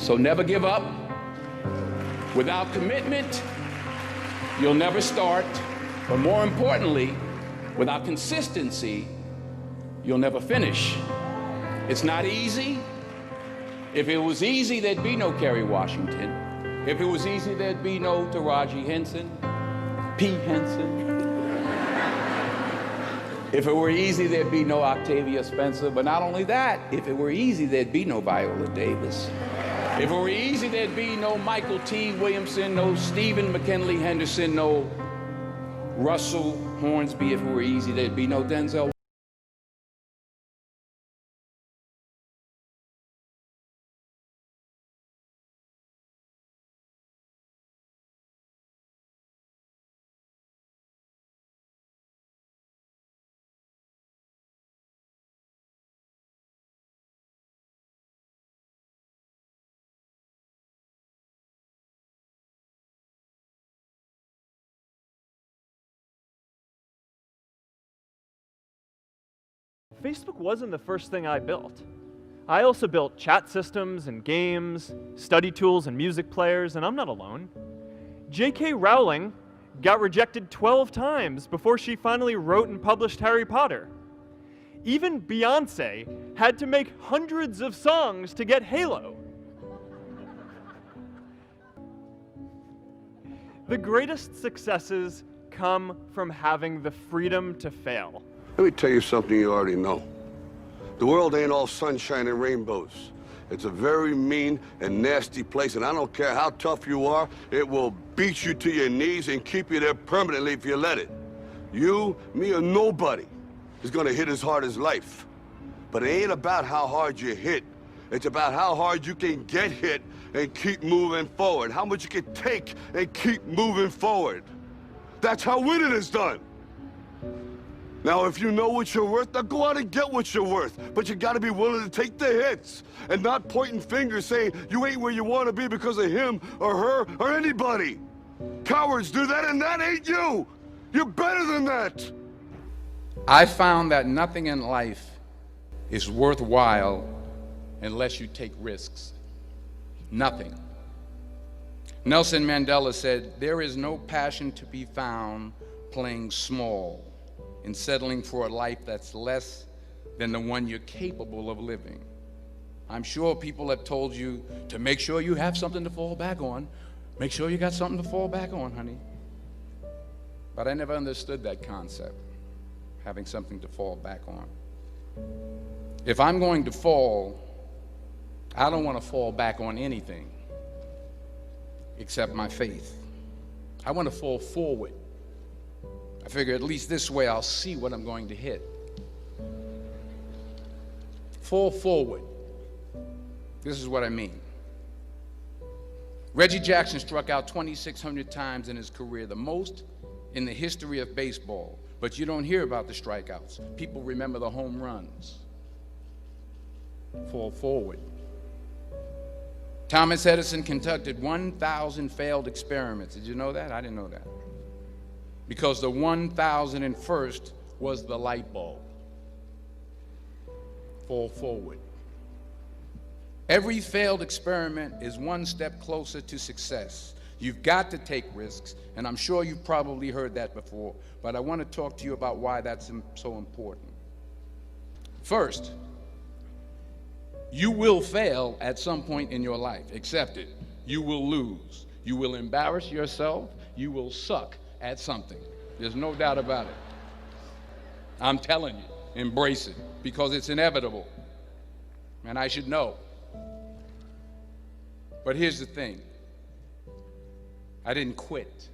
So never give up. Without commitment, you'll never start. But more importantly, without consistency, you'll never finish. It's not easy. If it was easy, there'd be no Kerry Washington. If it was easy, there'd be no Taraji Henson, P. Henson. If it were easy, there'd be no Octavia Spencer. But not only that, if it were easy, there'd be no Viola Davis. If it were easy, there'd be no Michael T. Williamson, no Stephen McKinley Henderson, no Russell Hornsby. If it were easy, there'd be no Denzel. Facebook wasn't the first thing I built. I also built chat systems and games, study tools and music players, and I'm not alone. J.K. Rowling got rejected 12 times before she finally wrote and published Harry Potter. Even Beyoncé had to make hundreds of songs to get Halo. The greatest successes come from having the freedom to fail. Let me tell you something you already know. The world ain't all sunshine and rainbows. It's a very mean and nasty place, and I don't care how tough you are, it will beat you to your knees and keep you there permanently if you let it. You, me, or nobody is gonna hit as hard as life. But it ain't about how hard you hit. It's about how hard you can get hit and keep moving forward. How much you can take and keep moving forward. That's how winning is done. Now, if you know what you're worth, now go out and get what you're worth. But you gotta be willing to take the hits and not pointing fingers saying you ain't where you wanna be because of him or her or anybody. Cowards do that, and that ain't you. You're better than that. I found that nothing in life is worthwhile unless you take risks. Nothing. Nelson Mandela said, "There is no passion to be found playing small and settling for a life that's less than the one you're capable of living." I'm sure people have told you to make sure you have something to fall back on. Make sure you got something to fall back on, honey. But I never understood that concept, having something to fall back on. If I'm going to fall, I don't want to fall back on anything except my faith. I want to fall forward. I figure at least this way I'll see what I'm going to hit. Fall forward. This is what I mean. Reggie Jackson struck out 2,600 times in his career, the most in the history of baseball. But you don't hear about the strikeouts. People remember the home runs. Fall forward. Thomas Edison conducted 1,000 failed experiments. Did you know that? I didn't know that. Because the 1,001st was the light bulb. Fall forward. Every failed experiment is one step closer to success. You've got to take risks, and I'm sure you've probably heard that before, but I want to talk to you about why that's so important. First, you will fail at some point in your life. Accept it. You will lose. You will embarrass yourself. You will suck at something. There's no doubt about it. I'm telling you, embrace it, because it's inevitable. And I should know. But here's the thing. I didn't quit.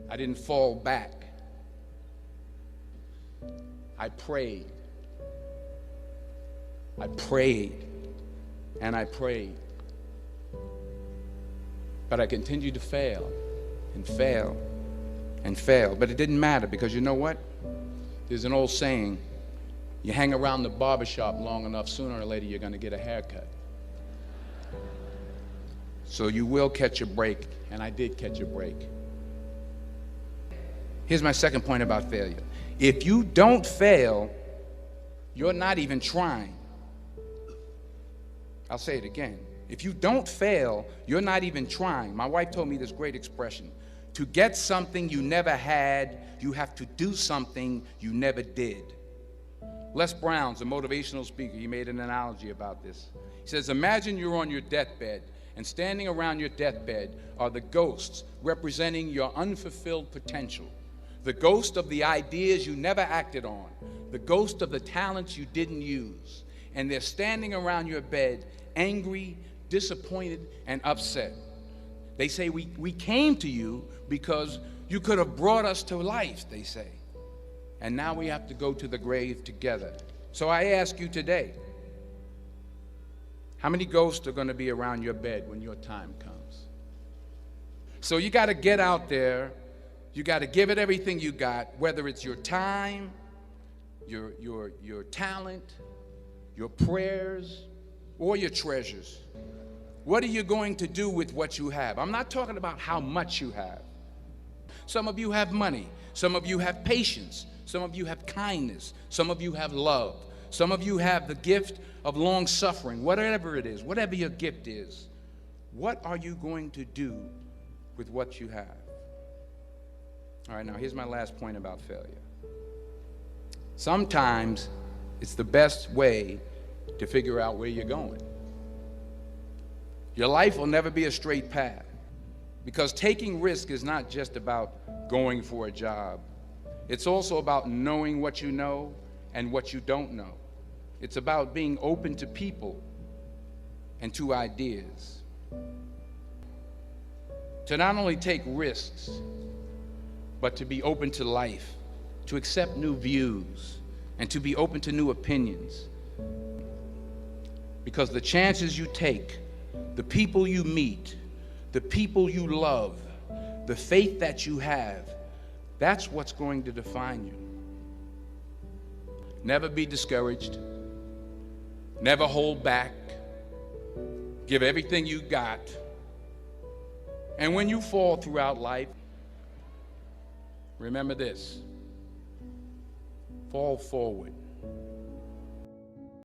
I didn't fall back. I prayed. I prayed and I prayed. But I continued to fail and fail and fail. But it didn't matter, because you know what? There's an old saying, you hang around the barbershop long enough, sooner or later you're going to get a haircut. So you will catch a break, and I did catch a break. Here's my second point about failure. If you don't fail, you're not even trying. I'll say it again. If you don't fail, you're not even trying. My wife told me this great expression. To get something you never had, you have to do something you never did. Les Brown's a motivational speaker. He made an analogy about this. He says, imagine you're on your deathbed, and standing around your deathbed are the ghosts representing your unfulfilled potential. The ghost of the ideas you never acted on. The ghost of the talents you didn't use. And they're standing around your bed, angry, disappointed, and upset. They say, we came to you because you could have brought us to life, they say. And now we have to go to the grave together. So I ask you today, how many ghosts are going to be around your bed when your time comes? So you got to get out there. You got to give it everything you got, whether it's your time, your talent, your prayers, or your treasures. What are you going to do with what you have? I'm not talking about how much you have. Some of you have money. Some of you have patience. Some of you have kindness. Some of you have love. Some of you have the gift of long suffering. Whatever it is, whatever your gift is, what are you going to do with what you have? All right, now here's my last point about failure. Sometimes it's the best way to figure out where you're going. Your life will never be a straight path, because taking risk is not just about going for a job. It's also about knowing what you know and what you don't know. It's about being open to people and to ideas. To not only take risks, but to be open to life, to accept new views, and to be open to new opinions. Because the chances you take, the people you meet, the people you love, the faith that you have, that's what's going to define you. Never be discouraged. Never hold back. Give everything you got. And when you fall throughout life, remember this: fall forward.